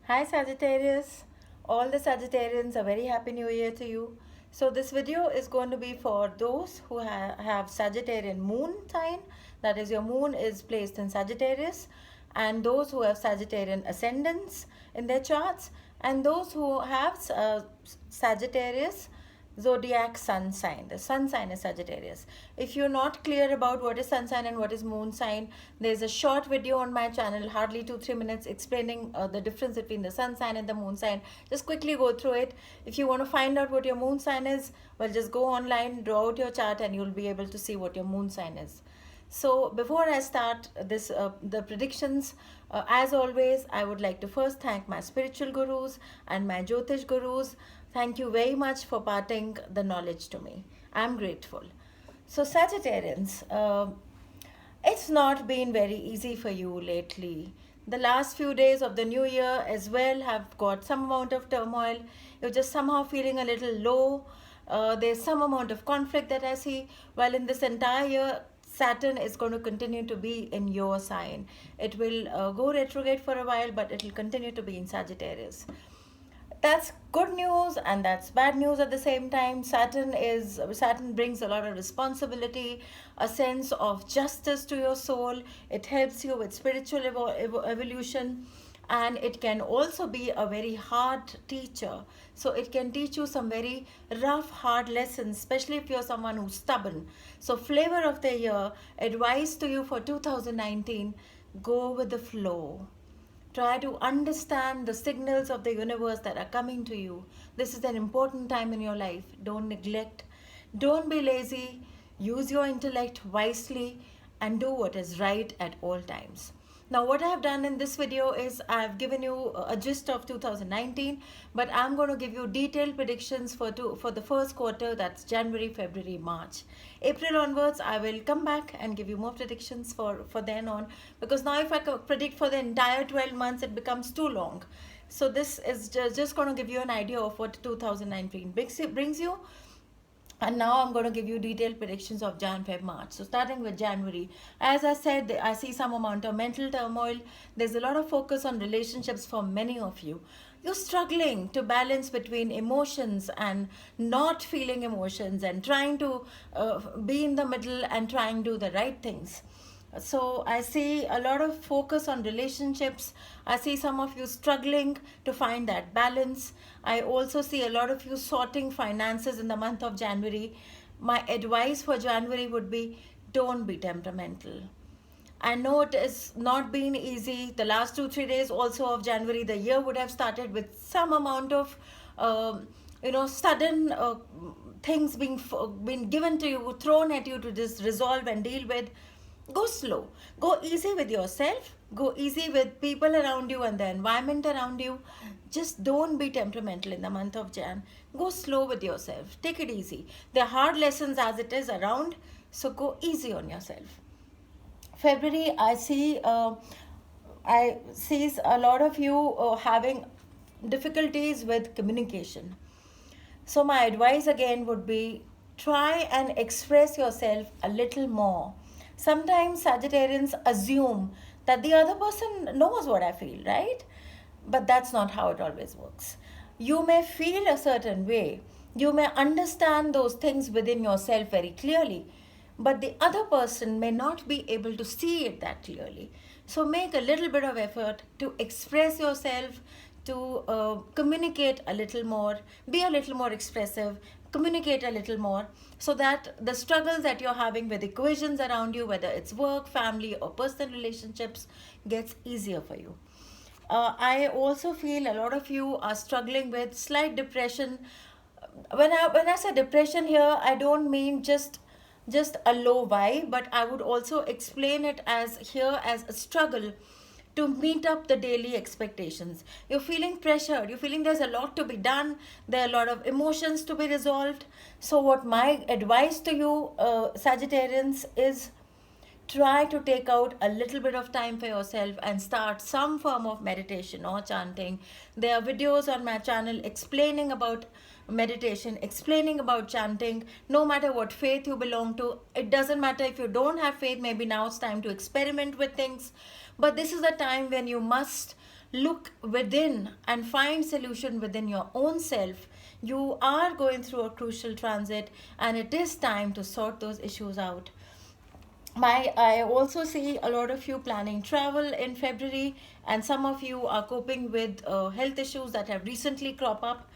Hi Sagittarius, all the Sagittarians, a very happy new year to you. So this video is going to be for those who have Sagittarian moon sign, that is your moon is placed in Sagittarius, and those who have Sagittarian ascendants in their charts, and those who have Sagittarius zodiac sun sign. The sun sign is Sagittarius. If you're not clear about what is sun sign and what is moon sign, there's a short video on my channel, hardly 2-3 minutes, explaining the difference between the sun sign and the moon sign. Just quickly go through it. If you want to find out what your moon sign is, well, just go online, draw out your chart, and you'll be able to see what your moon sign is. So before I start the predictions, as always, I would like to first thank my spiritual gurus and my Jyotish gurus. Thank you very much for parting the knowledge to me. I'm grateful. So Sagittarians, it's not been very easy for you lately. The last few days of the new year as well have got some amount of turmoil. You're just somehow feeling a little low. There's some amount of conflict that I see. While in this entire year, Saturn is going to continue to be in your sign. It will go retrograde for a while, but it will continue to be in Sagittarius. That's good news and that's bad news at the same time. Saturn brings a lot of responsibility, a sense of justice to your soul. It helps you with spiritual evolution, and it can also be a very hard teacher. So it can teach you some very rough, hard lessons, especially if you're someone who's stubborn. So flavor of the year, advice to you for 2019, go with the flow. Try to understand the signals of the universe that are coming to you. This is an important time in your life. Don't neglect, don't be lazy, use your intellect wisely, and do what is right at all times. Now, what I have done in this video is I have given you a gist of 2019, but I'm going to give you detailed predictions for the first quarter, that's January, February, March. April onwards, I will come back and give you more predictions for then on, because now if I predict for the entire 12 months, it becomes too long. So this is just going to give you an idea of what 2019 brings you. And now I'm going to give you detailed predictions of Jan, Feb, March. So starting with January, as I said, I see some amount of mental turmoil. There's a lot of focus on relationships for many of you. You're struggling to balance between emotions and not feeling emotions, and trying to be in the middle and trying to do the right things. So I see a lot of focus on relationships. I see some of you struggling to find that balance. I also see a lot of you sorting finances in the month of January. My advice for January would be, don't be temperamental. I know it has not been easy. The last 2-3 days also of January, the year would have started with some amount of sudden things being given to you, thrown at you to just resolve and deal with. Go slow, go easy with yourself, go easy with people around you and the environment around you. Just don't be temperamental in the month of Jan. Go slow with yourself, take it easy. There are hard lessons as it is around, so go easy on yourself. February, I see a lot of you having difficulties with communication. So my advice again would be, try and express yourself a little more. Sometimes Sagittarians assume that the other person knows what I feel, right? But that's not how it always works. You may feel a certain way, you may understand those things within yourself very clearly, but the other person may not be able to see it that clearly. So make a little bit of effort to express yourself, to communicate a little more, be a little more expressive, communicate a little more, so that the struggles that you're having with equations around you, whether it's work, family, or personal relationships, gets easier for you. I also feel a lot of you are struggling with slight depression. When I say depression here, I don't mean just a low vibe, but I would also explain it as a struggle to meet up the daily expectations. You're feeling pressured, you're feeling there's a lot to be done, there are a lot of emotions to be resolved. So what my advice to you, Sagittarians, is try to take out a little bit of time for yourself and start some form of meditation or chanting. There are videos on my channel explaining about meditation, explaining about chanting. No matter what faith you belong to, it doesn't matter if you don't have faith, maybe now it's time to experiment with things. But this is a time when you must look within and find solution within your own self. You are going through a crucial transit, and it is time to sort those issues out. I also see a lot of you planning travel in February, and some of you are coping with health issues that have recently cropped up.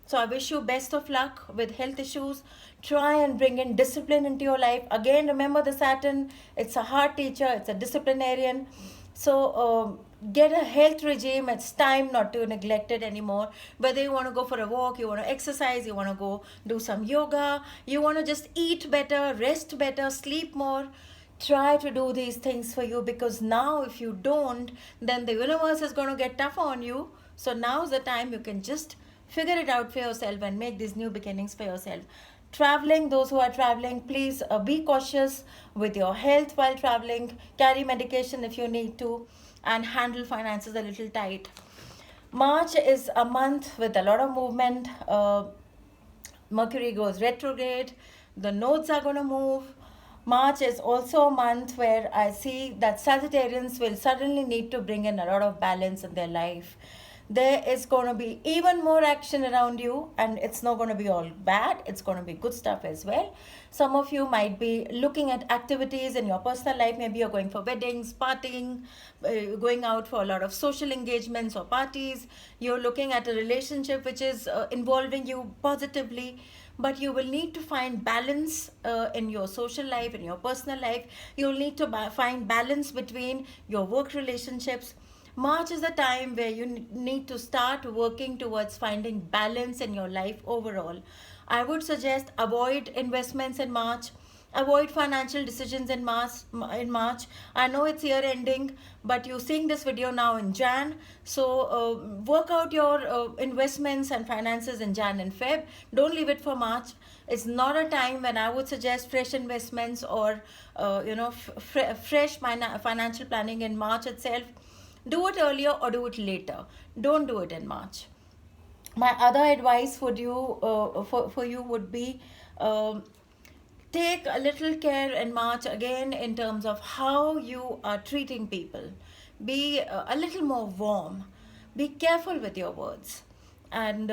So I wish you best of luck with health issues. Try and bring in discipline into your life. Again, remember the Saturn, it's a hard teacher, it's a disciplinarian. So get a health regime. It's time not to neglect it anymore. Whether you want to go for a walk, you want to exercise, you want to go do some yoga, you want to just eat better, rest better, sleep more. Try to do these things for you, because now if you don't, then the universe is going to get tougher on you. So now's the time you can just figure it out for yourself and make these new beginnings for yourself. Traveling, those who are traveling, please be cautious with your health while traveling. Carry medication if you need to, and handle finances a little tight. March is a month with a lot of movement. Mercury goes retrograde, the nodes are going to move. March is also a month where I see that Sagittarians will suddenly need to bring in a lot of balance in their life. There is going to be even more action around you, and it's not going to be all bad, it's going to be good stuff as well. Some of you might be looking at activities in your personal life. Maybe you're going for weddings, partying, going out for a lot of social engagements or parties. You're looking at a relationship which is involving you positively, but you will need to find balance in your social life, in your personal life. You'll need to find balance between your work relationships. March is a time where you need to start working towards finding balance in your life overall. I would suggest avoid investments in March. Avoid financial decisions in March. I know it's year ending, but you're seeing this video now in Jan. So work out your investments and finances in Jan and Feb. Don't leave it for March. It's not a time when I would suggest fresh investments or fresh financial planning in March itself. Do it earlier or do it later. Don't do it in March. My other advice for you would be take a little care in March again in terms of how you are treating people. Be a little more warm. Be careful with your words, and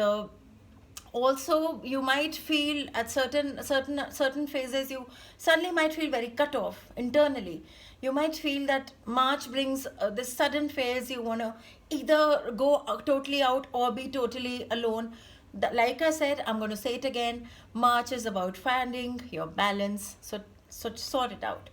also you might feel at certain phases you suddenly might feel very cut off internally. You might feel that March brings this sudden phase. You want to either go totally out or be totally alone. Like I said, I'm going to say it again, March is about finding your balance. So sort it out.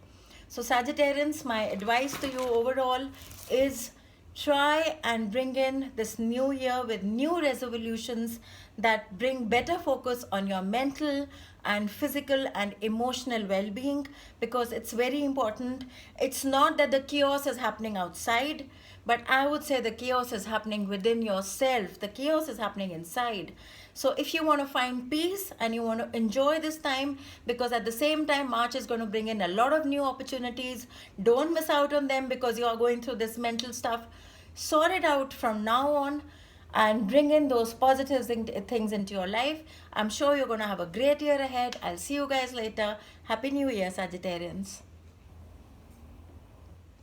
So Sagittarians, my advice to you overall is try and bring in this new year with new resolutions that bring better focus on your mental and physical and emotional well-being, because it's very important. It's not that the chaos is happening outside, but I would say the chaos is happening within yourself. The chaos is happening inside. So if you want to find peace and you want to enjoy this time, because at the same time March is going to bring in a lot of new opportunities, don't miss out on them because you are going through this mental stuff. Sort it out from now on and bring in those positive things into your life. I'm sure you're going to have a great year ahead. I'll see you guys later. Happy New Year, Sagittarians.